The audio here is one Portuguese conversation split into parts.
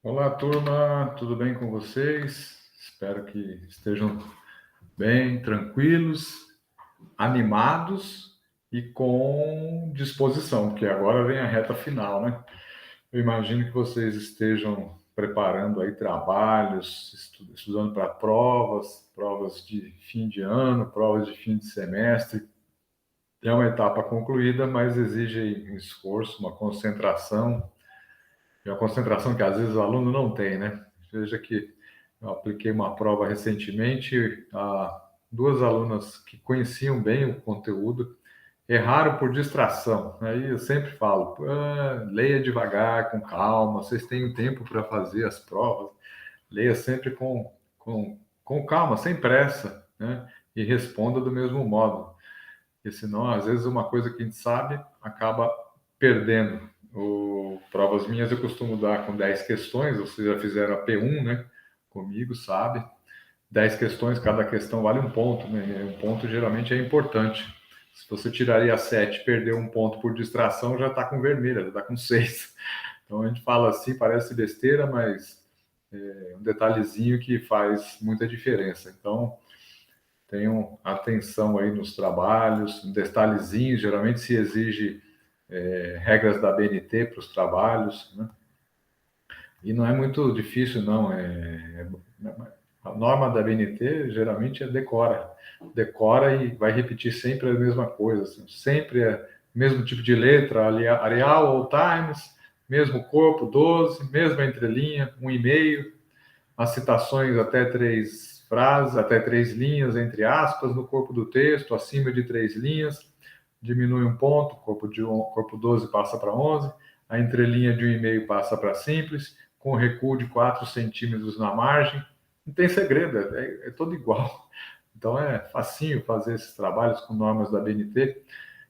Olá, turma, tudo bem com vocês? Espero que estejam bem, tranquilos, animados e com disposição, porque agora vem a reta final, né? Eu imagino que vocês estejam preparando aí trabalhos, estudando para provas de fim de ano, provas de fim de semestre. É uma etapa concluída, mas exige um esforço, uma concentração. É uma concentração que às vezes o aluno não tem, né? Veja que eu apliquei uma prova recentemente, duas alunas que conheciam bem o conteúdo erraram por distração. Aí eu sempre falo, leia devagar, com calma, vocês têm tempo para fazer as provas, leia sempre com calma, sem pressa, né? E responda do mesmo modo, porque senão, às vezes, uma coisa que a gente sabe acaba perdendo. Provas minhas eu costumo dar com 10 questões, vocês já fizeram a P1, né? Comigo, sabe? 10 questões, cada questão vale um ponto, né? Um ponto geralmente é importante. Se você tiraria 7 e perder um ponto por distração, já está com vermelha, já está com 6. Então a gente fala assim, parece besteira, mas é um detalhezinho que faz muita diferença. Então, tenham atenção aí nos trabalhos, detalhezinhos, geralmente se exige regras da BNT para os trabalhos, né? E não é muito difícil, não. A norma da BNT geralmente é decora. Decora e vai repetir sempre a mesma coisa. Assim, sempre é o mesmo tipo de letra, Arial ou Times, mesmo corpo, 12, mesma entrelinha, 1,5, as citações até 3 frases, até 3 linhas, entre aspas, no corpo do texto, acima de 3 linhas, diminui um ponto, corpo 12 passa para 11, a entrelinha de 1,5 passa para simples, com recuo de 4 centímetros na margem. Não tem segredo, é todo igual. Então é facinho fazer esses trabalhos com normas da BNT.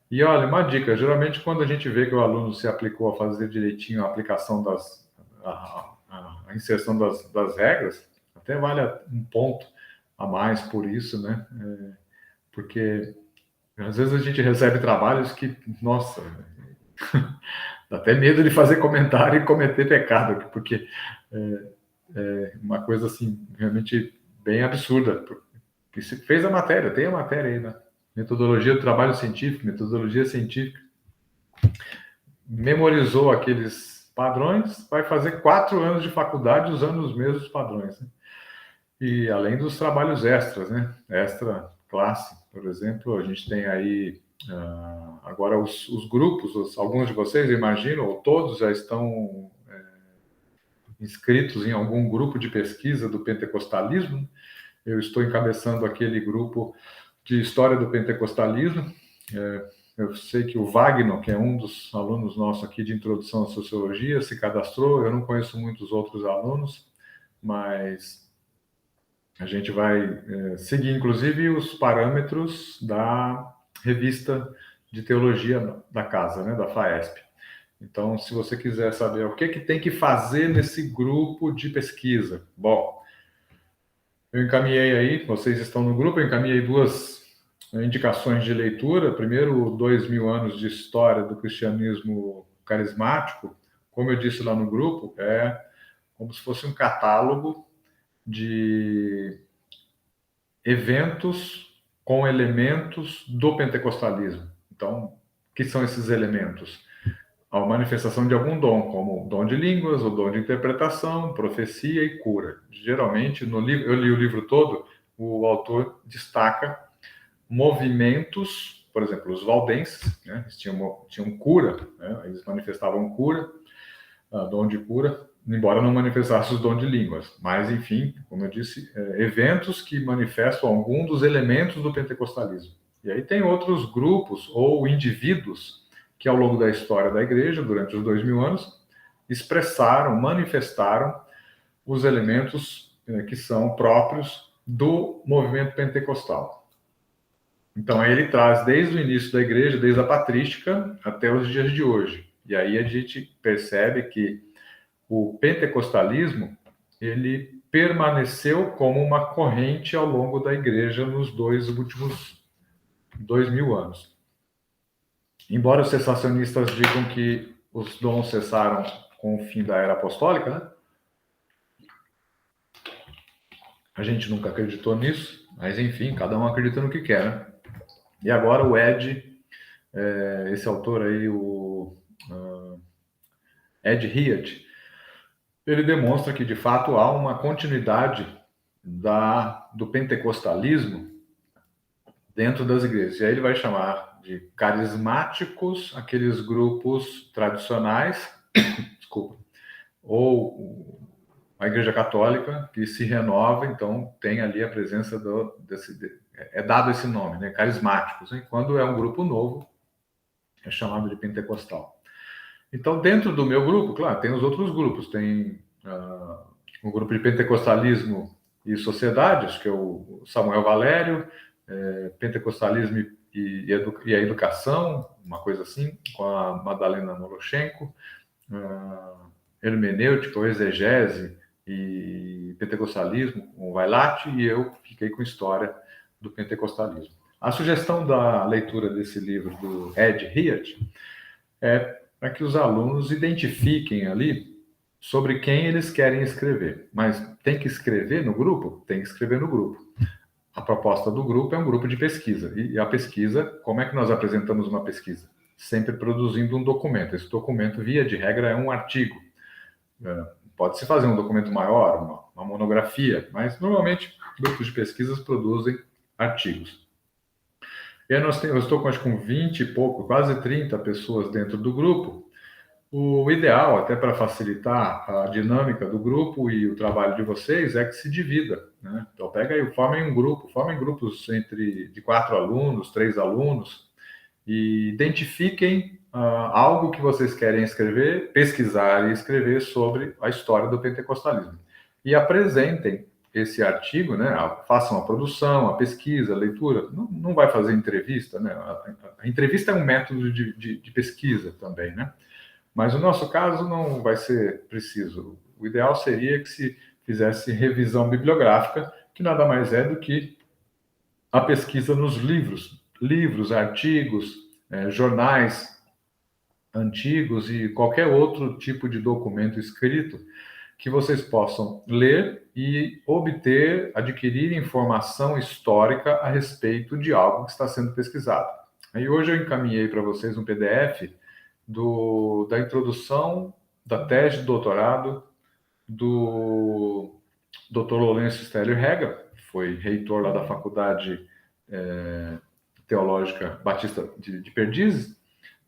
E olha, uma dica, geralmente quando a gente vê que o aluno se aplicou a fazer direitinho a aplicação a inserção das regras, até vale um ponto a mais por isso, né? Porque às vezes a gente recebe trabalhos que, nossa, dá até medo de fazer comentário e cometer pecado, porque é uma coisa assim, realmente bem absurda. Porque se fez a matéria, tem a matéria aí, né? Metodologia do trabalho científico, metodologia científica, memorizou aqueles padrões, vai fazer 4 anos de faculdade usando os mesmos padrões, né? E além dos trabalhos extras, né? Extra classe, por exemplo, a gente tem aí agora os grupos, alguns de vocês, imagino, ou todos já estão inscritos em algum grupo de pesquisa do pentecostalismo. Eu estou encabeçando aquele grupo de história do pentecostalismo. Eu sei que o Wagner, que é um dos alunos nossos aqui de introdução à sociologia, se cadastrou. Eu não conheço muitos outros alunos, mas a gente vai seguir, inclusive, os parâmetros da revista de teologia da casa, né, da FAESP. Então, se você quiser saber o que tem que fazer nesse grupo de pesquisa, bom, eu encaminhei aí, vocês estão no grupo, eu encaminhei 2 indicações de leitura. Primeiro, 2.000 anos de história do cristianismo carismático. Como eu disse lá no grupo, é como se fosse um catálogo de eventos com elementos do pentecostalismo. Então, o que são esses elementos? A manifestação de algum dom, como dom de línguas, o dom de interpretação, profecia e cura. Geralmente, no livro, eu li o livro todo, o autor destaca movimentos, por exemplo, os valdenses, né, eles tinham cura, né, eles manifestavam cura, dom de cura, embora não manifestasse o dom de línguas. Mas, enfim, como eu disse, eventos que manifestam algum dos elementos do pentecostalismo. E aí tem outros grupos ou indivíduos que, ao longo da história da igreja, durante os 2.000 anos, expressaram, manifestaram os elementos que são próprios do movimento pentecostal. Então, aí ele traz desde o início da igreja, desde a patrística até os dias de hoje. E aí a gente percebe que o pentecostalismo ele permaneceu como uma corrente ao longo da igreja nos 2 últimos 2.000 anos. Embora os cessacionistas digam que os dons cessaram com o fim da era apostólica, né? A gente nunca acreditou nisso, mas enfim, cada um acredita no que quer, né? E agora o Ed, esse autor aí, o Ed Hyatt, ele demonstra que de fato há uma continuidade do pentecostalismo dentro das igrejas. E aí ele vai chamar de carismáticos aqueles grupos tradicionais, desculpa, ou a Igreja Católica que se renova, então tem ali a presença é dado esse nome, né, carismáticos. Hein? Quando é um grupo novo, é chamado de pentecostal. Então, dentro do meu grupo, claro, tem os outros grupos, tem um grupo de pentecostalismo e sociedades, que é o Samuel Valério, pentecostalismo e a educação, uma coisa assim, com a Madalena Moloshenko, hermenêutica, ou exegese e pentecostalismo, com o Vailate, e eu fiquei com história do pentecostalismo. A sugestão da leitura desse livro do Ed Hyatt é para que os alunos identifiquem ali sobre quem eles querem escrever. Mas tem que escrever no grupo? Tem que escrever no grupo. A proposta do grupo é um grupo de pesquisa. E a pesquisa, como é que nós apresentamos uma pesquisa? Sempre produzindo um documento. Esse documento, via de regra, é um artigo. Pode-se fazer um documento maior, uma monografia, mas normalmente grupos de pesquisas produzem artigos. E aí eu estou com 20 e pouco, quase 30 pessoas dentro do grupo. O ideal, até para facilitar a dinâmica do grupo e o trabalho de vocês, é que se divida. Né? Então, pega aí, formem grupos de 4 alunos, 3 alunos, e identifiquem algo que vocês querem escrever, pesquisar e escrever sobre a história do pentecostalismo. E apresentem esse artigo, né? Façam a produção, a pesquisa, a leitura. Não vai fazer entrevista, né? A entrevista é um método de pesquisa também, né? Mas no nosso caso não vai ser preciso. O ideal seria que se fizesse revisão bibliográfica, que nada mais é do que a pesquisa nos livros, artigos, jornais antigos e qualquer outro tipo de documento escrito que vocês possam ler e adquirir informação histórica a respeito de algo que está sendo pesquisado. Aí hoje eu encaminhei para vocês um PDF da introdução da tese de doutorado do Dr. Lourenço Stellio Rega, que foi reitor lá da Faculdade Teológica Batista de Perdizes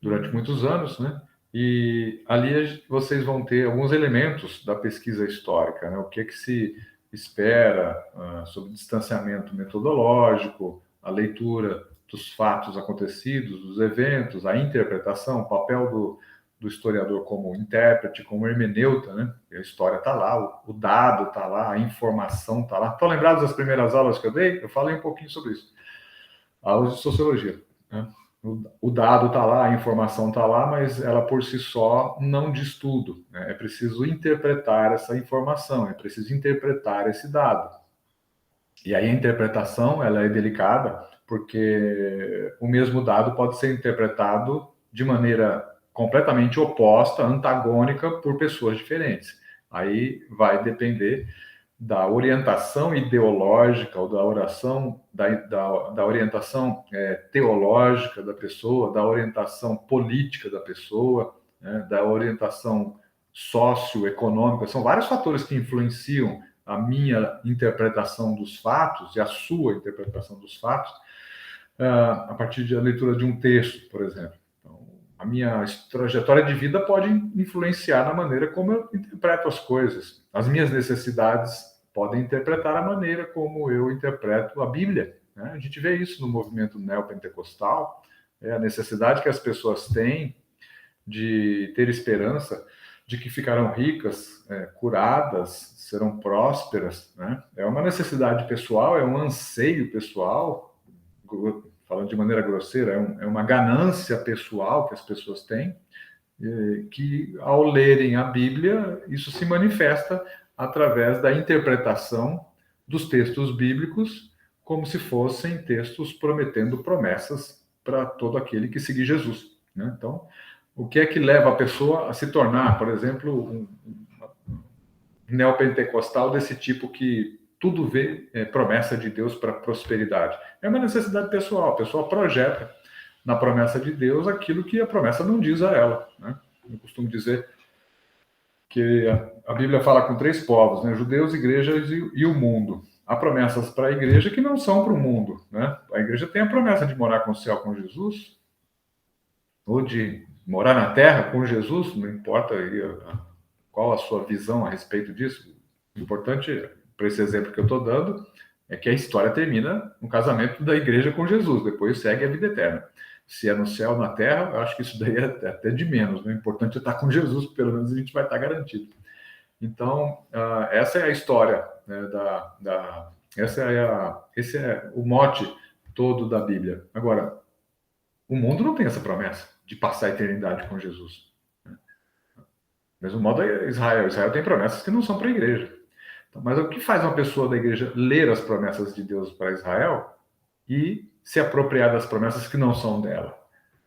durante muitos anos, né? E ali vocês vão ter alguns elementos da pesquisa histórica, né? O que se espera sobre distanciamento metodológico, a leitura dos fatos acontecidos, dos eventos, a interpretação, o papel do historiador como intérprete, como hermeneuta, né? A história está lá, o dado está lá, a informação está lá. Estão lembrados das primeiras aulas que eu dei? Eu falei um pouquinho sobre isso. Aulas de sociologia, né? O dado está lá, a informação está lá, mas ela por si só não diz tudo. Né? É preciso interpretar essa informação, é preciso interpretar esse dado. E aí a interpretação ela é delicada, porque o mesmo dado pode ser interpretado de maneira completamente oposta, antagônica, por pessoas diferentes. Aí vai depender da orientação ideológica ou da orientação teológica da pessoa, da orientação política da pessoa, né, da orientação socioeconômica. São vários fatores que influenciam a minha interpretação dos fatos e a sua interpretação dos fatos a partir da leitura de um texto, por exemplo. Então, a minha trajetória de vida pode influenciar na maneira como eu interpreto as coisas. As minhas necessidades podem interpretar a maneira como eu interpreto a Bíblia. Né? A gente vê isso no movimento neopentecostal, a necessidade que as pessoas têm de ter esperança de que ficarão ricas, curadas, serão prósperas. Né? É uma necessidade pessoal, é um anseio pessoal, falando de maneira grosseira, é uma ganância pessoal que as pessoas têm, que ao lerem a Bíblia, isso se manifesta através da interpretação dos textos bíblicos como se fossem textos prometendo promessas para todo aquele que seguir Jesus. Né? Então, o que é que leva a pessoa a se tornar, por exemplo, um neopentecostal desse tipo que tudo vê promessa de Deus para prosperidade. É uma necessidade pessoal. A pessoa projeta na promessa de Deus aquilo que a promessa não diz a ela, né? Eu costumo dizer que a Bíblia fala com três povos, né? Judeus, igrejas e o mundo. Há promessas para a igreja que não são para o mundo, né? A igreja tem a promessa de morar com o céu com Jesus, ou de morar na terra com Jesus, não importa qual a sua visão a respeito disso. O importante, para esse exemplo que eu estou dando, é que a história termina no casamento da igreja com Jesus, depois segue a vida eterna. Se é no céu, na terra, eu acho que isso daí é até de menos, né? O importante é estar com Jesus, pelo menos a gente vai estar garantido. Então, essa é a história, né, esse é o mote todo da Bíblia. Agora, o mundo não tem essa promessa de passar a eternidade com Jesus. Mesmo modo é Israel. Israel tem promessas que não são para a igreja. Então, mas o que faz uma pessoa da igreja ler as promessas de Deus para Israel e se apropriar das promessas que não são dela?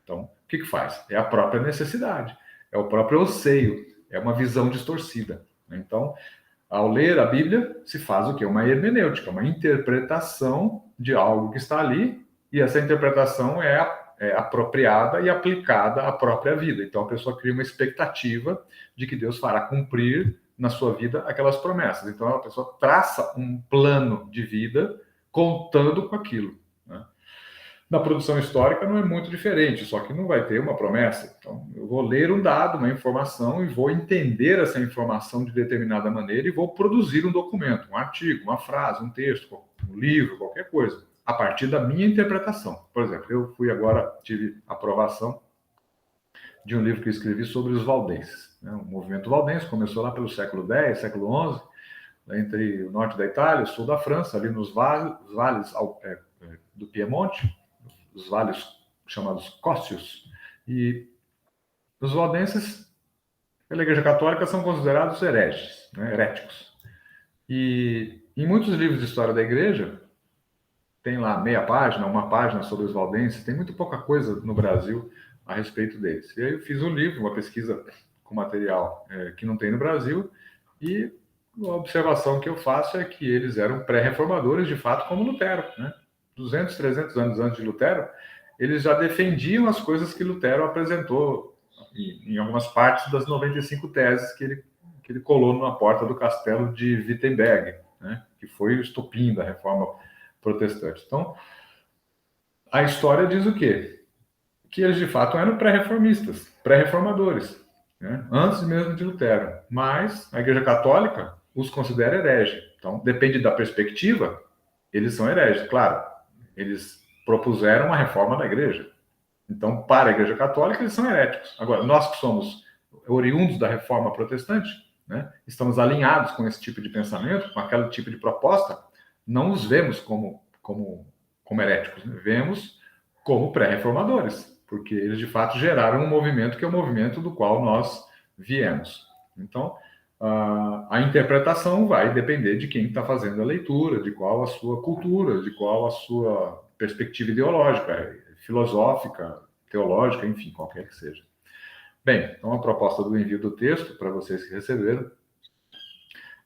Então, o que faz? É a própria necessidade, é o próprio anseio, é uma visão distorcida. Então, ao ler a Bíblia, se faz o quê? Uma hermenêutica, uma interpretação de algo que está ali, e essa interpretação é apropriada e aplicada à própria vida. Então, a pessoa cria uma expectativa de que Deus fará cumprir na sua vida aquelas promessas. Então, a pessoa traça um plano de vida contando com aquilo, né? Na produção histórica não é muito diferente, só que não vai ter uma promessa. Então, eu vou ler um dado, uma informação, e vou entender essa informação de determinada maneira e vou produzir um documento, um artigo, uma frase, um texto, um livro, qualquer coisa, a partir da minha interpretação. Por exemplo, eu tive aprovação de um livro que eu escrevi sobre os valdenses, né? O movimento valdense começou lá pelo século X, século XI, entre o norte da Itália e o sul da França, ali nos vales do Piemonte, os vales chamados Cócios, e os valdenses, pela Igreja Católica, são considerados hereges, né, heréticos. E em muitos livros de história da Igreja, tem lá meia página, uma página sobre os valdenses, tem muito pouca coisa no Brasil a respeito deles. E aí eu fiz um livro, uma pesquisa com material que não tem no Brasil, e a observação que eu faço é que eles eram pré-reformadores, de fato, como Lutero, né? 200, 300 anos antes de Lutero, eles já defendiam as coisas que Lutero apresentou em algumas partes das 95 teses que ele colou na porta do castelo de Wittenberg, né? Que foi o estopim da reforma protestante. Então, a história diz o quê? Que eles, de fato, eram pré-reformistas, pré-reformadores, né? Antes mesmo de Lutero. Mas a Igreja Católica os considera herege. Então, depende da perspectiva, eles são hereges. Claro, eles propuseram uma reforma da Igreja. Então, para a Igreja Católica, eles são heréticos. Agora, nós que somos oriundos da reforma protestante, né, estamos alinhados com esse tipo de pensamento, com aquele tipo de proposta, não os vemos como heréticos, né? Vemos como pré-reformadores, porque eles de fato geraram um movimento que é o movimento do qual nós viemos. Então, a interpretação vai depender de quem está fazendo a leitura, de qual a sua cultura, de qual a sua perspectiva ideológica, filosófica, teológica, enfim, qualquer que seja. Bem, então a proposta do envio do texto, para vocês que receberam,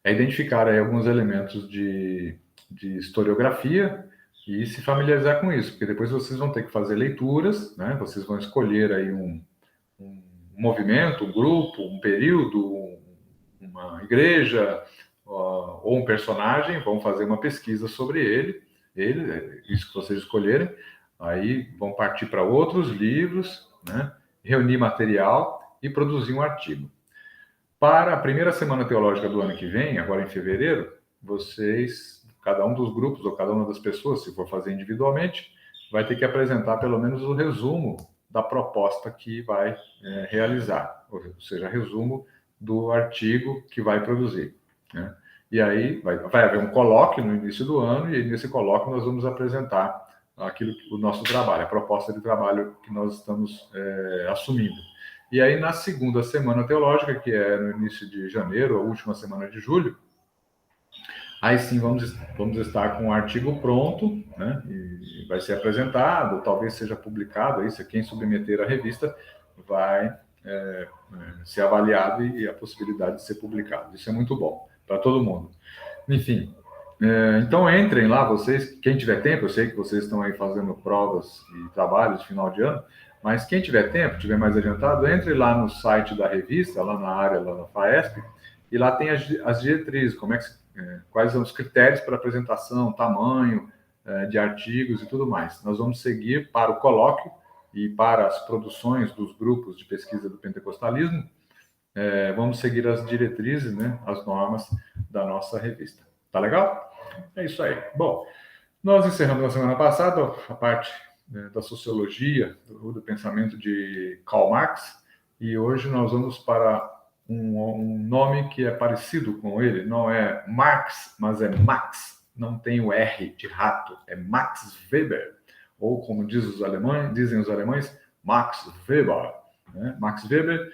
é identificar aí alguns elementos de historiografia e se familiarizar com isso, porque depois vocês vão ter que fazer leituras, né? Vocês vão escolher aí um movimento, um grupo, um período, uma igreja ou um personagem, vão fazer uma pesquisa sobre ele, isso que vocês escolherem, aí vão partir para outros livros, né? Reunir material e produzir um artigo. Para a primeira semana teológica do ano que vem, agora em fevereiro, vocês, cada um dos grupos ou cada uma das pessoas, se for fazer individualmente, vai ter que apresentar pelo menos o resumo da proposta que vai realizar, ou seja, resumo do artigo que vai produzir, né? E aí vai haver um colóquio no início do ano, e nesse colóquio nós vamos apresentar o nosso trabalho, a proposta de trabalho que nós estamos assumindo. E aí, na segunda semana teológica, que é no início de janeiro, a última semana de julho, aí sim vamos estar com o artigo pronto, né? E vai ser apresentado, talvez seja publicado, aí, se quem submeter a revista vai ser avaliado e a possibilidade de ser publicado. Isso é muito bom para todo mundo. Enfim, Então entrem lá, vocês, quem tiver tempo, eu sei que vocês estão aí fazendo provas e trabalhos de final de ano, mas quem tiver tempo, tiver mais adiantado, entre lá no site da revista, lá na área, lá na FAESP, e lá tem as diretrizes, quais são os critérios para apresentação, tamanho de artigos e tudo mais. Nós vamos seguir para o colóquio e para as produções dos grupos de pesquisa do pentecostalismo, vamos seguir as diretrizes, né, as normas da nossa revista. Tá legal? É isso aí. Bom, nós encerramos na semana passada a parte da sociologia, do pensamento de Karl Marx, e hoje nós vamos para um nome que é parecido com ele, não é Marx, mas é Max, não tem o R de rato, é Max Weber, ou como dizem os alemães, Max Weber. Né? Max Weber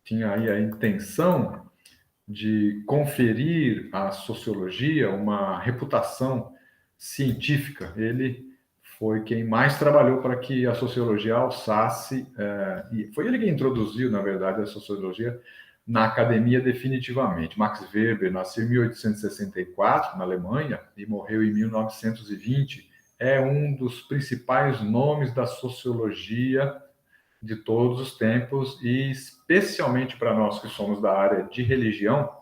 tinha aí a intenção de conferir à sociologia uma reputação científica. Ele foi quem mais trabalhou para que a sociologia alçasse, e foi ele que introduziu, na verdade, a sociologia na academia definitivamente. Max Weber nasceu em 1864, na Alemanha, e morreu em 1920. É um dos principais nomes da sociologia de todos os tempos, e especialmente para nós que somos da área de religião,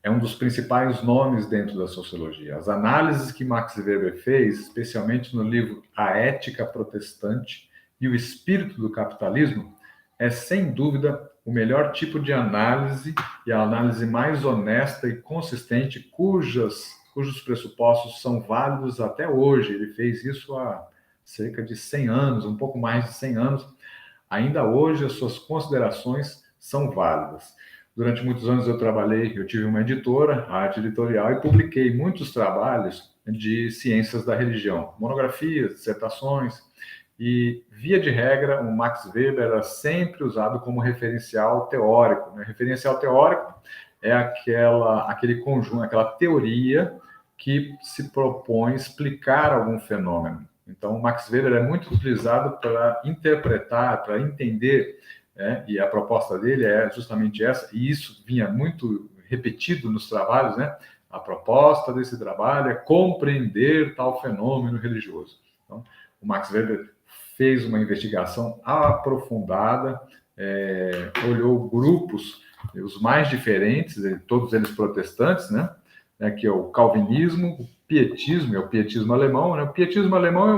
é um dos principais nomes dentro da sociologia. As análises que Max Weber fez, especialmente no livro A Ética Protestante e o Espírito do Capitalismo, é sem dúvida o melhor tipo de análise e a análise mais honesta e consistente, cujos pressupostos são válidos até hoje. Ele fez isso há cerca de 100 anos, um pouco mais de 100 anos. Ainda hoje, as suas considerações são válidas. Durante muitos anos eu tive uma editora, a Arte Editorial, e publiquei muitos trabalhos de ciências da religião, monografias, dissertações, e, via de regra, o Max Weber era sempre usado como referencial teórico. Né? Referencial teórico é aquele conjunto, aquela teoria que se propõe explicar algum fenômeno. Então, o Max Weber é muito utilizado para interpretar, para entender, e a proposta dele é justamente essa, e isso vinha muito repetido nos trabalhos, né? A proposta desse trabalho é compreender tal fenômeno religioso. Então, o Max Weber fez uma investigação aprofundada, olhou grupos, os mais diferentes, todos eles protestantes, né? Que é o calvinismo, o pietismo, é o pietismo alemão. Né? O pietismo alemão é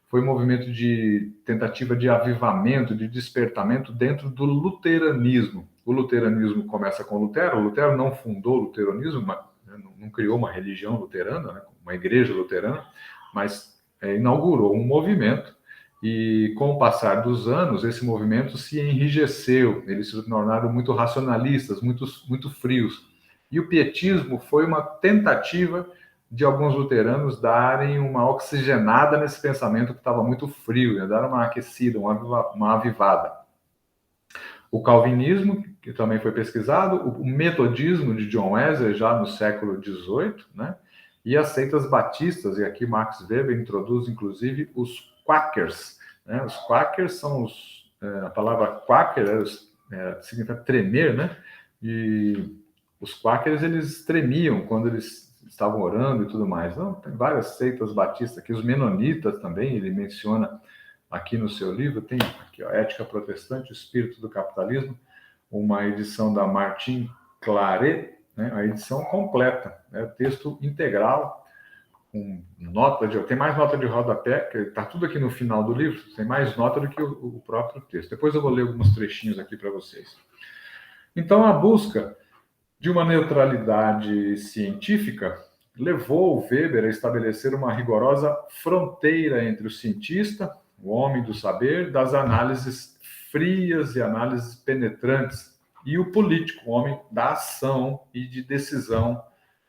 foi um movimento de tentativa de avivamento, de despertamento dentro do luteranismo. O luteranismo começa com Lutero. O Lutero não fundou o luteranismo, não criou uma religião luterana, né? Uma igreja luterana, mas inaugurou um movimento, e com o passar dos anos, esse movimento se enrijeceu, eles se tornaram muito racionalistas, muito frios. E o pietismo foi uma tentativa de alguns luteranos darem uma oxigenada nesse pensamento que estava muito frio, né? Dar uma aquecida, uma avivada. O calvinismo, que também foi pesquisado, o metodismo de John Wesley, já no século XVIII, né? E as seitas batistas, e aqui Max Weber introduz, inclusive, os quakers. Né? Os quakers são a palavra quaker significa tremer, né? E os quakers, eles tremiam quando eles estavam orando e tudo mais. Então, tem várias seitas batistas aqui, os menonitas também, ele menciona aqui no seu livro, tem aqui, ó, Ética Protestante, o Espírito do Capitalismo, uma edição da Martin Claret, né, a edição completa, né, texto integral, com tem mais nota de rodapé, que está tudo aqui no final do livro, tem mais nota do que o próprio texto. Depois eu vou ler alguns trechinhos aqui para vocês. Então, a busca de uma neutralidade científica levou o Weber a estabelecer uma rigorosa fronteira entre o cientista, o homem do saber, das análises frias e análises penetrantes, e o político, o homem da ação e de decisão,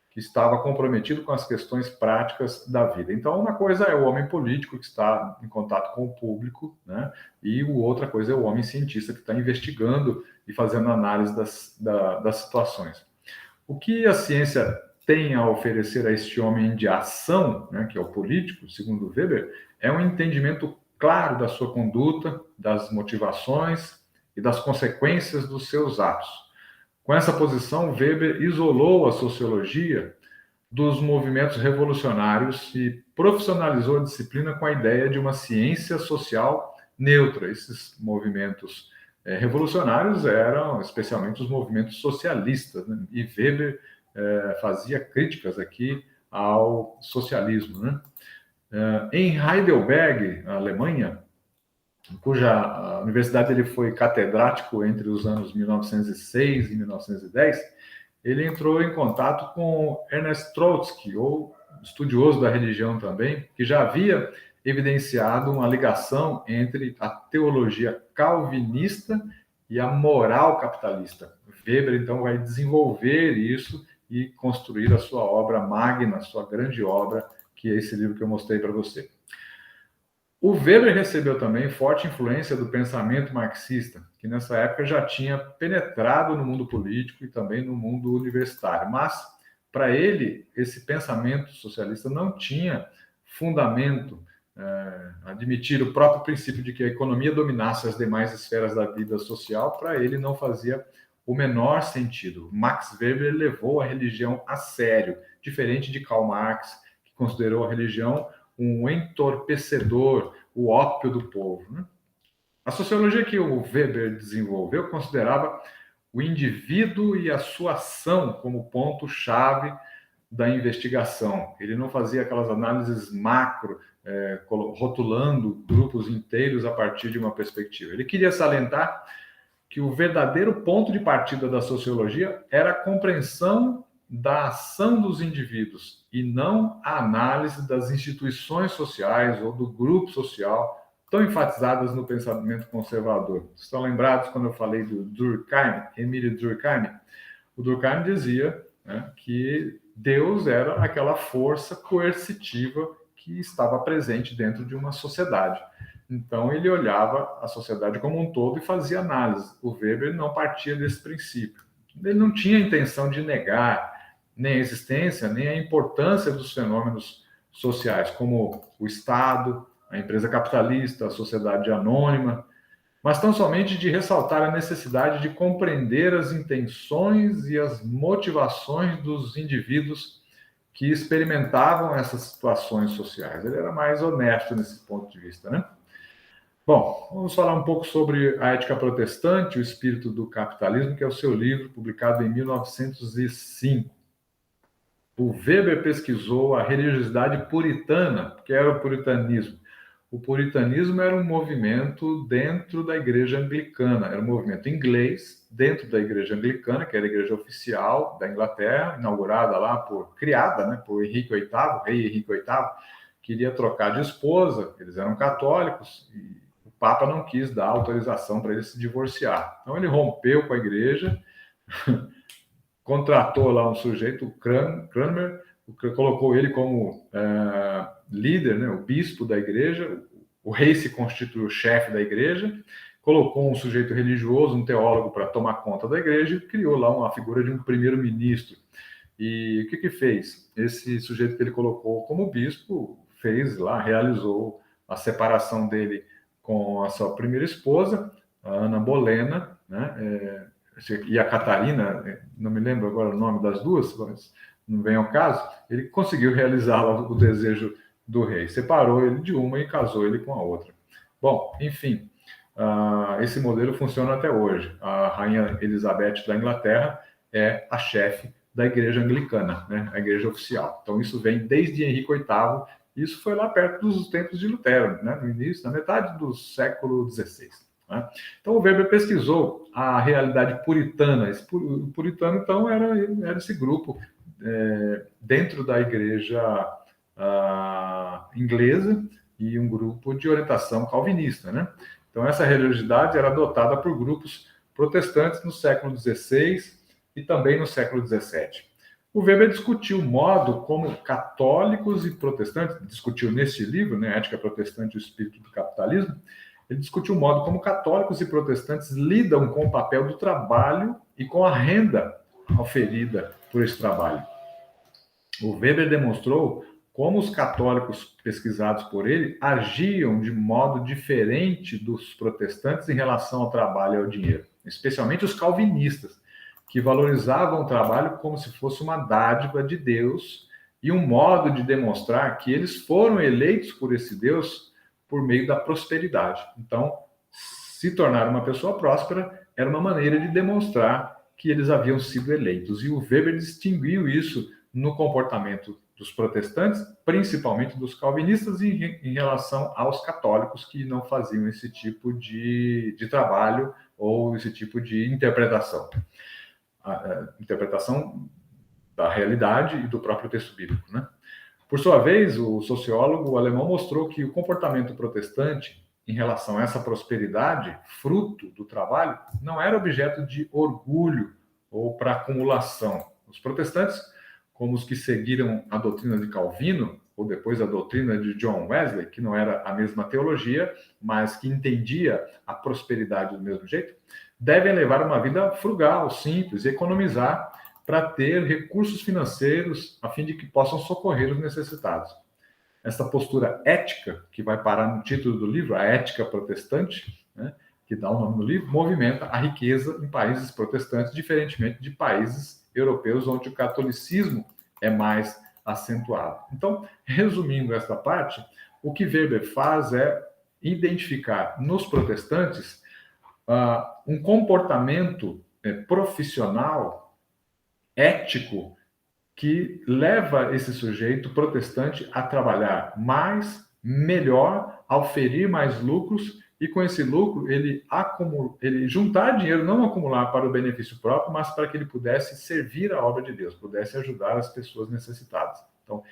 que estava comprometido com as questões práticas da vida. Então, uma coisa é o homem político, que está em contato com o público, né? E outra coisa é o homem cientista, que está investigando e fazendo análise das situações. O que a ciência tem a oferecer a este homem de ação, né, que é o político, segundo Weber, é um entendimento claro da sua conduta, das motivações e das consequências dos seus atos. Com essa posição, Weber isolou a sociologia dos movimentos revolucionários e profissionalizou a disciplina com a ideia de uma ciência social neutra. Esses movimentos revolucionários eram especialmente os movimentos socialistas, né? E Weber fazia críticas aqui ao socialismo, né? Em Heidelberg, na Alemanha, cuja universidade ele foi catedrático entre os anos 1906 e 1910, ele entrou em contato com Ernest Trotsky, ou estudioso da religião também, que já havia evidenciado uma ligação entre a teologia calvinista e a moral capitalista. Weber, então, vai desenvolver isso e construir a sua obra magna, a sua grande obra, que é esse livro que eu mostrei para você. O Weber recebeu também forte influência do pensamento marxista, que nessa época já tinha penetrado no mundo político e também no mundo universitário. Mas, para ele, esse pensamento socialista não tinha fundamento. Admitir o próprio princípio de que a economia dominasse as demais esferas da vida social, para ele não fazia o menor sentido. Max Weber levou a religião a sério, diferente de Karl Marx, que considerou a religião um entorpecedor, o ópio do povo. Né? A sociologia que o Weber desenvolveu considerava o indivíduo e a sua ação como ponto-chave da investigação. Ele não fazia aquelas análises macro, rotulando grupos inteiros a partir de uma perspectiva. Ele queria salientar que o verdadeiro ponto de partida da sociologia era a compreensão da ação dos indivíduos e não a análise das instituições sociais ou do grupo social tão enfatizadas no pensamento conservador. Estão lembrados quando eu falei do Durkheim, Emílio Durkheim? O Durkheim dizia, né, que Deus era aquela força coercitiva que estava presente dentro de uma sociedade. Então, ele olhava a sociedade como um todo e fazia análise. O Weber não partia desse princípio. Ele não tinha a intenção de negar nem a existência, nem a importância dos fenômenos sociais, como o Estado, a empresa capitalista, a sociedade anônima, mas tão somente de ressaltar a necessidade de compreender as intenções e as motivações dos indivíduos que experimentavam essas situações sociais. Ele era mais honesto nesse ponto de vista, né? Bom, vamos falar um pouco sobre a Ética Protestante, o Espírito do Capitalismo, que é o seu livro, publicado em 1905. O Weber pesquisou a religiosidade puritana, que era o puritanismo. O puritanismo era um movimento dentro da igreja anglicana, era um movimento inglês dentro da igreja anglicana, que era a igreja oficial da Inglaterra, inaugurada lá criada, né, por Henrique VIII, rei Henrique VIII, queria trocar de esposa, eles eram católicos, e o Papa não quis dar autorização para ele se divorciar. Então ele rompeu com a igreja, contratou lá um sujeito, o Cranmer, colocou ele como líder, né, o bispo da igreja, o rei se constituiu chefe da igreja, colocou um sujeito religioso, um teólogo, para tomar conta da igreja e criou lá uma figura de um primeiro-ministro. E o que fez? Esse sujeito que ele colocou como bispo fez lá, realizou a separação dele com a sua primeira esposa, a Ana Bolena, né, e a Catarina, não me lembro agora o nome das duas, mas não vem ao caso. Ele conseguiu realizar o desejo do rei, separou ele de uma e casou ele com a outra. Bom, enfim, esse modelo funciona até hoje. A rainha Elizabeth da Inglaterra é a chefe da igreja anglicana, né? A igreja oficial. Então isso vem desde Henrique VIII, isso foi lá perto dos tempos de Lutero, né? No início, na metade do século XVI. Né? Então o Weber pesquisou a realidade puritana. O puritano, então, era esse grupo dentro da igreja inglesa e um grupo de orientação calvinista, né? Então essa religiosidade era adotada por grupos protestantes no século XVI e também no século XVII. O Weber discutiu o modo como católicos e protestantes, discutiu neste livro, né, Ética Protestante e o Espírito do Capitalismo, ele discutiu o modo como católicos e protestantes lidam com o papel do trabalho e com a renda oferida por esse trabalho. O Weber demonstrou como os católicos pesquisados por ele agiam de modo diferente dos protestantes em relação ao trabalho e ao dinheiro, especialmente os calvinistas, que valorizavam o trabalho como se fosse uma dádiva de Deus e um modo de demonstrar que eles foram eleitos por esse Deus por meio da prosperidade. Então, se tornar uma pessoa próspera era uma maneira de demonstrar que eles haviam sido eleitos. E o Weber distinguiu isso no comportamento dos protestantes, principalmente dos calvinistas, em relação aos católicos que não faziam esse tipo de trabalho ou esse tipo de interpretação. A interpretação da realidade e do próprio texto bíblico, né? Por sua vez, o sociólogo alemão mostrou que o comportamento protestante em relação a essa prosperidade, fruto do trabalho, não era objeto de orgulho ou para acumulação. Os protestantes, como os que seguiram a doutrina de Calvino, ou depois a doutrina de John Wesley, que não era a mesma teologia, mas que entendia a prosperidade do mesmo jeito, devem levar uma vida frugal, simples, e economizar para ter recursos financeiros a fim de que possam socorrer os necessitados. Essa postura ética, que vai parar no título do livro, a ética protestante, né, que dá o nome do livro, movimenta a riqueza em países protestantes, diferentemente de países europeus, onde o catolicismo é mais acentuado. Então, resumindo esta parte, o que Weber faz é identificar nos protestantes um comportamento profissional, ético, que leva esse sujeito protestante a trabalhar mais, melhor, a oferir mais lucros e com esse lucro ele juntar dinheiro, não acumular para o benefício próprio, mas para que ele pudesse servir a obra de Deus, pudesse ajudar as pessoas necessitadas. Então,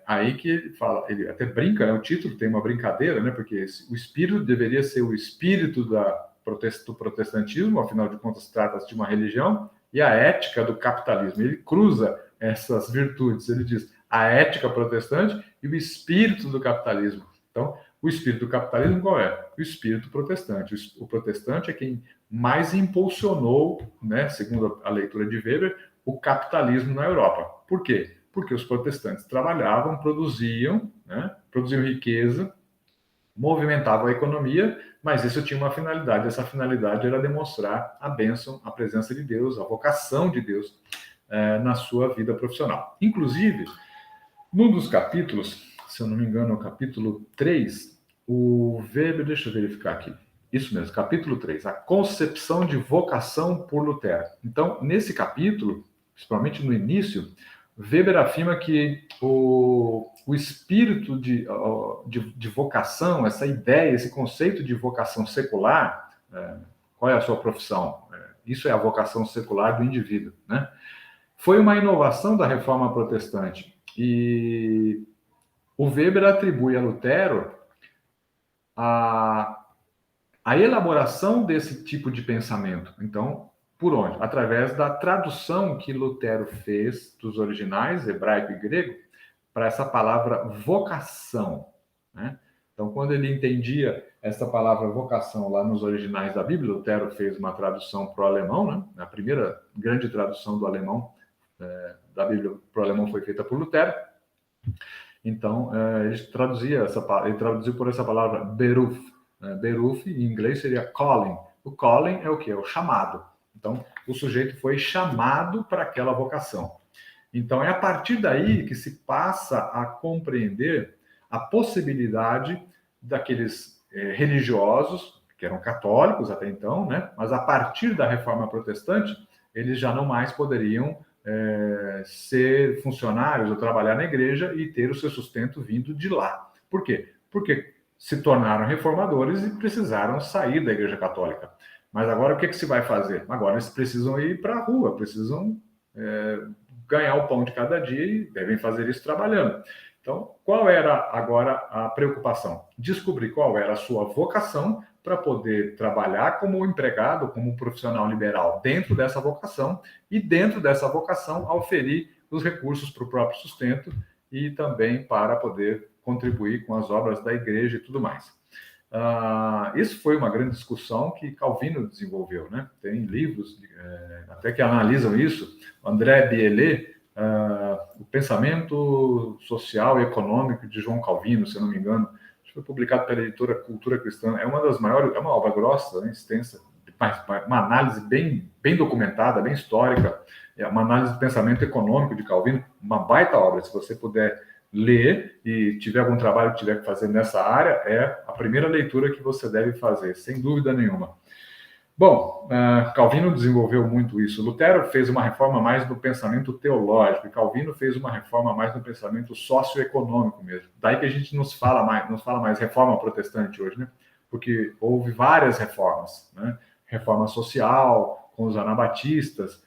aí que ele fala, ele até brinca, né? O título tem uma brincadeira, né? Porque o espírito deveria ser o espírito do protestantismo, afinal de contas trata-se de uma religião, e a ética do capitalismo. Ele cruza essas virtudes, ele diz a ética protestante e o espírito do capitalismo. Então, o espírito do capitalismo qual é? O espírito protestante. O protestante é quem mais impulsionou, né, segundo a leitura de Weber, o capitalismo na Europa. Por quê? Porque os protestantes trabalhavam, produziam riqueza, movimentavam a economia, mas isso tinha uma finalidade. Essa finalidade era demonstrar a bênção, a presença de Deus, a vocação de Deus na sua vida profissional. Inclusive, num dos capítulos, se eu não me engano, o capítulo 3, o Weber, deixa eu verificar aqui. Isso mesmo, capítulo 3, a concepção de vocação por Lutero. Então, nesse capítulo, principalmente no início, Weber afirma que o espírito de vocação, essa ideia, esse conceito de vocação secular, qual é a sua profissão? Isso é a vocação secular do indivíduo, né? Foi uma inovação da Reforma Protestante. E o Weber atribui a Lutero a elaboração desse tipo de pensamento. Então, por onde? Através da tradução que Lutero fez dos originais, hebraico e grego, para essa palavra vocação, né? Então, quando ele entendia essa palavra vocação lá nos originais da Bíblia, Lutero fez uma tradução para o alemão, né? A primeira grande tradução do alemão, da Bíblia para o alemão foi feita por Lutero. Então, ele traduziu por essa palavra beruf. Beruf, em inglês, seria calling. O calling é o quê? É o chamado. Então, o sujeito foi chamado para aquela vocação. Então, é a partir daí que se passa a compreender a possibilidade daqueles religiosos, que eram católicos até então, né? Mas a partir da Reforma Protestante, eles já não mais poderiam ser funcionários ou trabalhar na igreja e ter o seu sustento vindo de lá. Por quê? Porque se tornaram reformadores e precisaram sair da igreja católica. Mas agora o que se vai fazer? Agora eles precisam ir para a rua, precisam ganhar o pão de cada dia e devem fazer isso trabalhando. Então, qual era agora a preocupação? Descobrir qual era a sua vocação para poder trabalhar como empregado, como profissional liberal dentro dessa vocação e dentro dessa vocação oferir os recursos para o próprio sustento e também para poder contribuir com as obras da igreja e tudo mais. Isso foi uma grande discussão que Calvino desenvolveu, né? Tem livros até que analisam isso. André Biellet, o pensamento social e econômico de João Calvino, se eu não me engano, foi publicado pela editora Cultura Cristã. É uma das maiores, é uma obra grossa, né, extensa, uma análise bem documentada, bem histórica, uma análise do pensamento econômico de Calvino, uma baita obra. Se você puder ler e tiver algum trabalho que tiver que fazer nessa área, é a primeira leitura que você deve fazer, sem dúvida nenhuma. Bom, Calvino desenvolveu muito isso. Lutero fez uma reforma mais no pensamento teológico, e Calvino fez uma reforma mais no pensamento socioeconômico mesmo. Daí que a gente não fala mais reforma protestante hoje, né? Porque houve várias reformas, né? Reforma social, com os anabatistas,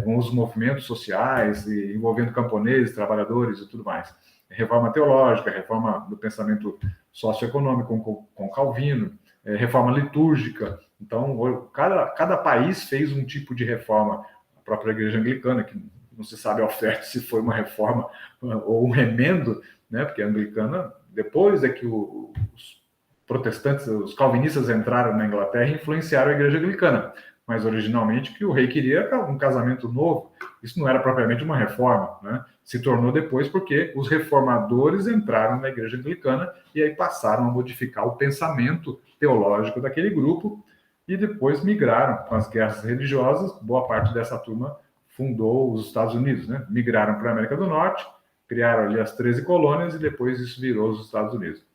com os movimentos sociais, envolvendo camponeses, trabalhadores e tudo mais. Reforma teológica, reforma do pensamento socioeconômico com Calvino, reforma litúrgica. Então, cada país fez um tipo de reforma. A própria Igreja Anglicana, que não se sabe ao certo se foi uma reforma ou um remendo, né? Porque a Anglicana, depois é que os protestantes, os calvinistas entraram na Inglaterra e influenciaram a Igreja Anglicana. Mas originalmente o que o rei queria era um casamento novo. Isso não era propriamente uma reforma, né? Se tornou depois porque os reformadores entraram na Igreja Anglicana e aí passaram a modificar o pensamento teológico daquele grupo e depois migraram com as guerras religiosas. Boa parte dessa turma fundou os Estados Unidos, né? Migraram para a América do Norte, criaram ali as 13 colônias e depois isso virou os Estados Unidos.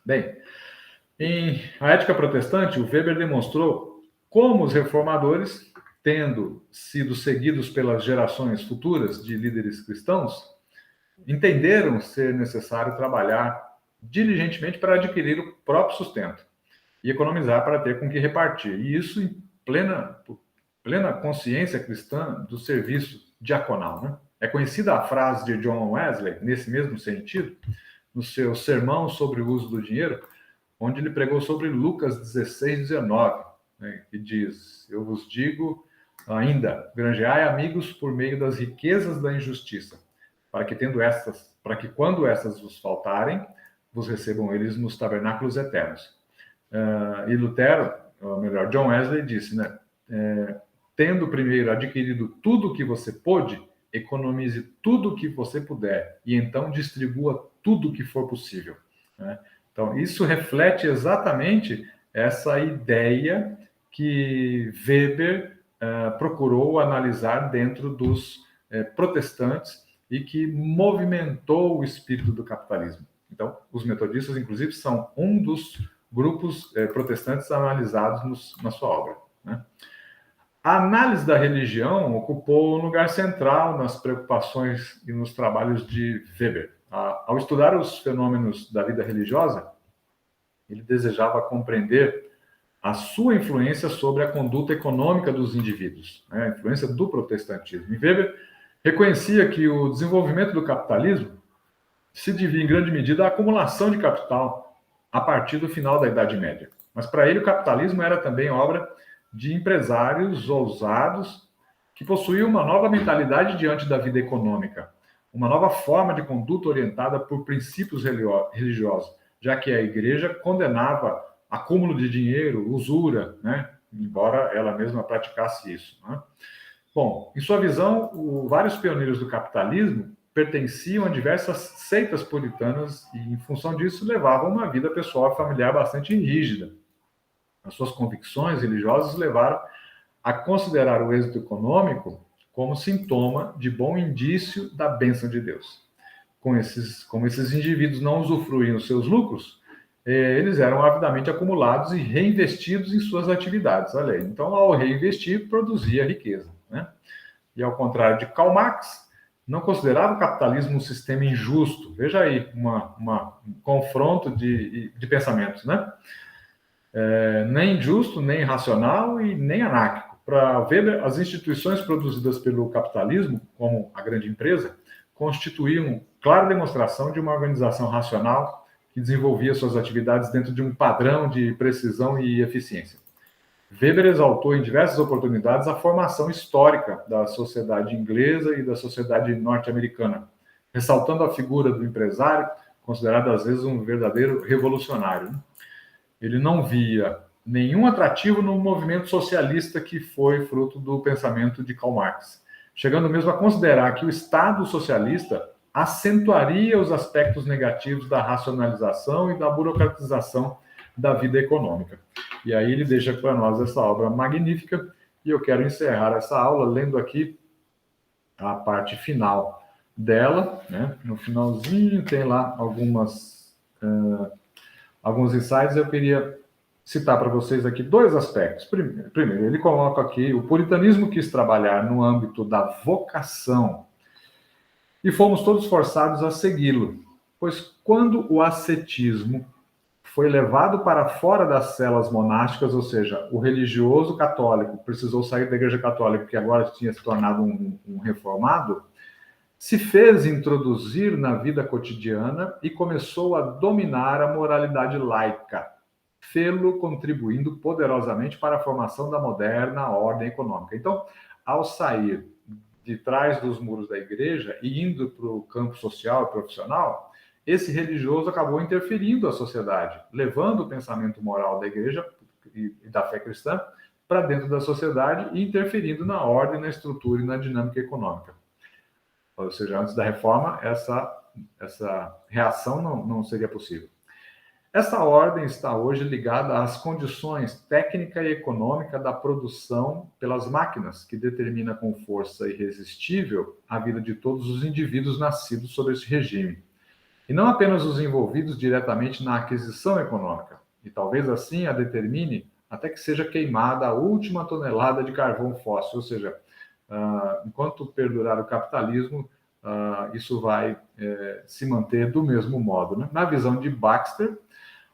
Bem, em A Ética Protestante, o Weber demonstrou como os reformadores, tendo sido seguidos pelas gerações futuras de líderes cristãos, entenderam ser necessário trabalhar diligentemente para adquirir o próprio sustento e economizar para ter com que repartir. E isso em plena consciência cristã do serviço diaconal, né? É conhecida a frase de John Wesley, nesse mesmo sentido, no seu sermão sobre o uso do dinheiro, onde ele pregou sobre Lucas 16:19, né, que diz: eu vos digo ainda, granjeai amigos por meio das riquezas da injustiça, para que quando estas vos faltarem, vos recebam eles nos tabernáculos eternos. E Lutero, ou melhor, John Wesley disse, né, tendo primeiro adquirido tudo o que você pôde, economize tudo o que você puder e então distribua tudo o que for possível, né? Então, isso reflete exatamente essa ideia que Weber procurou analisar dentro dos protestantes e que movimentou o espírito do capitalismo. Então, os metodistas, inclusive, são um dos grupos protestantes analisados na sua obra, né? A análise da religião ocupou um lugar central nas preocupações e nos trabalhos de Weber. Ao estudar os fenômenos da vida religiosa, ele desejava compreender a sua influência sobre a conduta econômica dos indivíduos, né? A influência do protestantismo. E Weber reconhecia que o desenvolvimento do capitalismo se devia em grande medida à acumulação de capital a partir do final da Idade Média. Mas para ele o capitalismo era também obra de empresários ousados que possuíam uma nova mentalidade diante da vida econômica, uma nova forma de conduta orientada por princípios religiosos, já que a igreja condenava acúmulo de dinheiro, usura, né? Embora ela mesma praticasse isso, né? Bom, em sua visão, vários pioneiros do capitalismo pertenciam a diversas seitas puritanas e, em função disso, levavam uma vida pessoal e familiar bastante rígida. As suas convicções religiosas levaram a considerar o êxito econômico como sintoma de bom indício da bênção de Deus. Como esses indivíduos não usufruíam dos seus lucros, eles eram avidamente acumulados e reinvestidos em suas atividades. Olha aí. Então, ao reinvestir, produzia riqueza, né? E ao contrário de Karl Marx, não considerava o capitalismo um sistema injusto. Veja aí um confronto de pensamentos, né? Nem injusto, nem irracional e nem anárquico. Para Weber, as instituições produzidas pelo capitalismo, como a grande empresa, constituíam clara demonstração de uma organização racional que desenvolvia suas atividades dentro de um padrão de precisão e eficiência. Weber exaltou em diversas oportunidades a formação histórica da sociedade inglesa e da sociedade norte-americana, ressaltando a figura do empresário, considerado às vezes um verdadeiro revolucionário. Ele não via nenhum atrativo no movimento socialista que foi fruto do pensamento de Karl Marx, chegando mesmo a considerar que o Estado socialista acentuaria os aspectos negativos da racionalização e da burocratização da vida econômica. E aí ele deixa para nós essa obra magnífica, e eu quero encerrar essa aula lendo aqui a parte final dela, né? No finalzinho tem lá alguns insights. Eu queria citar para vocês aqui dois aspectos. Primeiro, ele coloca aqui: o puritanismo quis trabalhar no âmbito da vocação e fomos todos forçados a segui-lo, pois quando o ascetismo foi levado para fora das celas monásticas, ou seja, o religioso católico precisou sair da Igreja Católica, porque agora tinha se tornado um reformado, se fez introduzir na vida cotidiana e começou a dominar a moralidade laica, fê-lo contribuindo poderosamente para a formação da moderna ordem econômica. Então, ao sair de trás dos muros da igreja e indo para o campo social e profissional, esse religioso acabou interferindo a sociedade, levando o pensamento moral da igreja e da fé cristã para dentro da sociedade e interferindo na ordem, na estrutura e na dinâmica econômica. Ou seja, antes da reforma, essa reação não seria possível. Essa ordem está hoje ligada às condições técnica e econômica da produção pelas máquinas, que determina com força irresistível a vida de todos os indivíduos nascidos sob esse regime, e não apenas os envolvidos diretamente na aquisição econômica, e talvez assim a determine até que seja queimada a última tonelada de carvão fóssil, ou seja, enquanto perdurar o capitalismo, isso vai se manter do mesmo modo, né? Na visão de Baxter,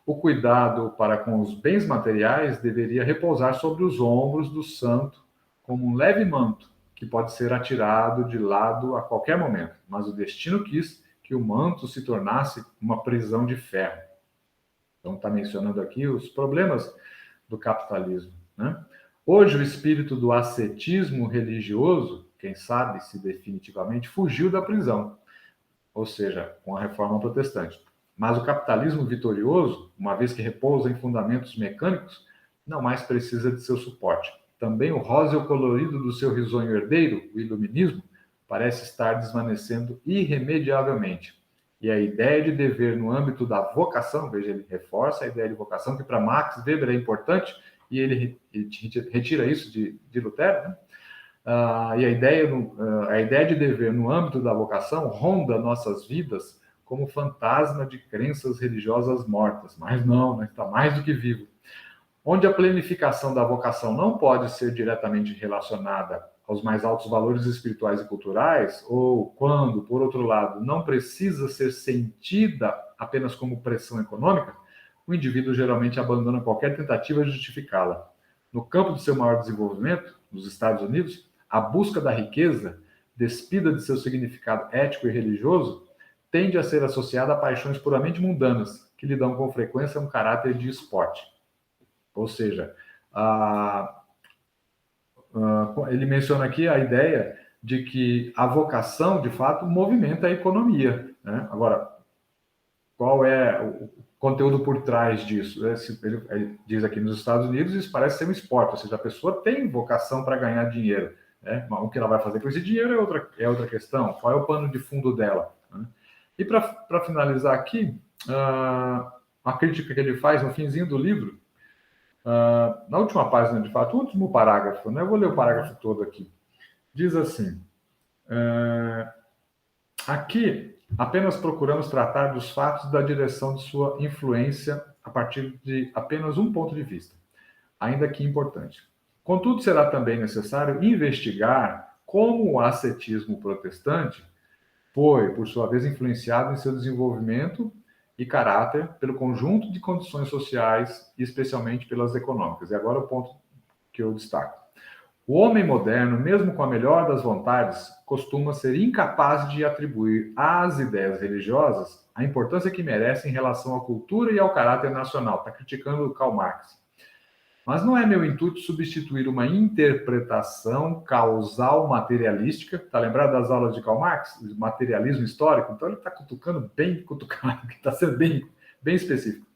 o cuidado para com os bens materiais deveria repousar sobre os ombros do santo como um leve manto que pode ser atirado de lado a qualquer momento, mas o destino quis que o manto se tornasse uma prisão de ferro. Então está mencionando aqui os problemas do capitalismo, né? Hoje o espírito do ascetismo religioso, quem sabe se definitivamente, fugiu da prisão, ou seja, com a reforma protestante. Mas o capitalismo vitorioso, uma vez que repousa em fundamentos mecânicos, não mais precisa de seu suporte. Também o róseo colorido do seu risonho herdeiro, o iluminismo, parece estar desvanecendo irremediavelmente. E a ideia de dever no âmbito da vocação, veja, ele reforça a ideia de vocação, que para Max Weber é importante, e ele retira isso de Lutero, né? E a ideia de dever no âmbito da vocação ronda nossas vidas como fantasma de crenças religiosas mortas, mas não, né? Está mais do que vivo. Onde a planificação da vocação não pode ser diretamente relacionada aos mais altos valores espirituais e culturais, ou quando, por outro lado, não precisa ser sentida apenas como pressão econômica, o indivíduo geralmente abandona qualquer tentativa de justificá-la. No campo de seu maior desenvolvimento, nos Estados Unidos, a busca da riqueza, despida de seu significado ético e religioso, tende a ser associada a paixões puramente mundanas, que lhe dão com frequência um caráter de esporte. Ou seja, ele menciona aqui a ideia de que a vocação, de fato, movimenta a economia, né? Agora, qual é o conteúdo por trás disso? Ele diz aqui nos Estados Unidos, isso parece ser um esporte, ou seja, a pessoa tem vocação para ganhar dinheiro, né? O que ela vai fazer com esse dinheiro é outra questão. Qual é o pano de fundo dela, né? E para finalizar aqui, a crítica que ele faz no finzinho do livro, na última página, de fato, o último parágrafo, né? Eu vou ler o parágrafo todo aqui. Diz assim: aqui apenas procuramos tratar dos fatos da direção de sua influência a partir de apenas um ponto de vista, ainda que importante. Contudo, será também necessário investigar como o ascetismo protestante foi, por sua vez, influenciado em seu desenvolvimento e caráter pelo conjunto de condições sociais e especialmente pelas econômicas. E agora o ponto que eu destaco. O homem moderno, mesmo com a melhor das vontades, costuma ser incapaz de atribuir às ideias religiosas a importância que merecem em relação à cultura e ao caráter nacional. Está criticando Karl Marx. Mas não é meu intuito substituir uma interpretação causal materialística. Está lembrado das aulas de Karl Marx? Materialismo histórico? Então ele está cutucando bem cutucado, que está sendo bem específico.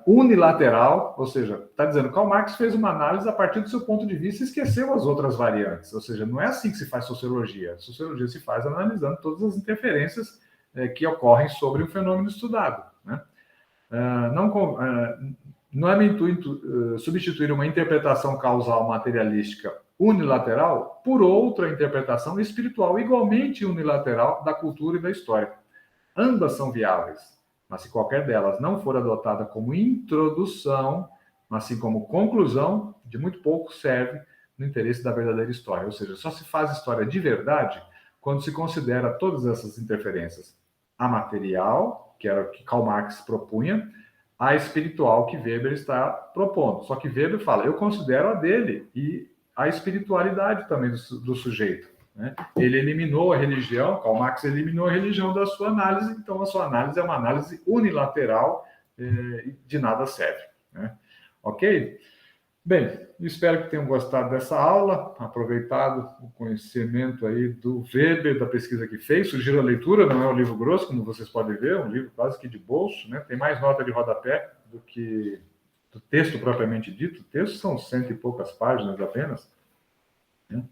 Unilateral, ou seja, está dizendo que Karl Marx fez uma análise a partir do seu ponto de vista e esqueceu as outras variantes. Ou seja, não é assim que se faz sociologia. A sociologia se faz analisando todas as interferências que ocorrem sobre o fenômeno estudado, né? Não é meu intuito substituir uma interpretação causal materialística unilateral por outra interpretação espiritual igualmente unilateral da cultura e da história. Ambas são viáveis, mas se qualquer delas não for adotada como introdução, mas sim como conclusão, de muito pouco serve no interesse da verdadeira história. Ou seja, só se faz história de verdade quando se considera todas essas interferências. A material, que era o que Karl Marx propunha, a espiritual, que Weber está propondo. Só que Weber fala, eu considero a dele e a espiritualidade também do sujeito. Né? Ele eliminou a religião, Karl Marx eliminou a religião da sua análise, então a sua análise é uma análise unilateral e de nada serve. Né? Ok? Bem, espero que tenham gostado dessa aula, aproveitado o conhecimento aí do Weber, da pesquisa que fez. Sugiro a leitura, não é um livro grosso, como vocês podem ver, é um livro quase que de bolso, né? Tem mais nota de rodapé do que do texto propriamente dito. O texto são 100 e poucas páginas apenas. Né?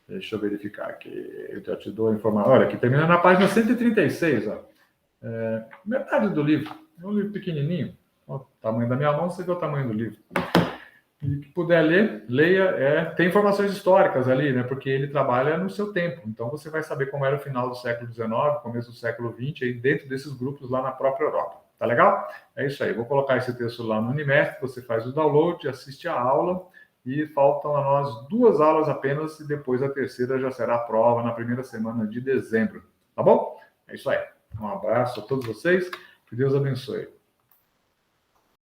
Deixa eu verificar aqui, eu já te dou a informação. Olha, aqui termina na página 136, ó. Metade do livro. É um livro pequenininho. Olha o tamanho da minha mão, você vê o tamanho do livro. E que puder ler, leia. Tem informações históricas ali, né? Porque ele trabalha no seu tempo. Então você vai saber como era o final do século XIX, começo do século XX, aí dentro desses grupos lá na própria Europa. Tá legal? É isso aí. Vou colocar esse texto lá no Unimestre, você faz o download, assiste a aula e faltam a nós 2 aulas apenas e depois a terceira já será a prova na primeira semana de dezembro. Tá bom? É isso aí. Um abraço a todos vocês. Que Deus abençoe.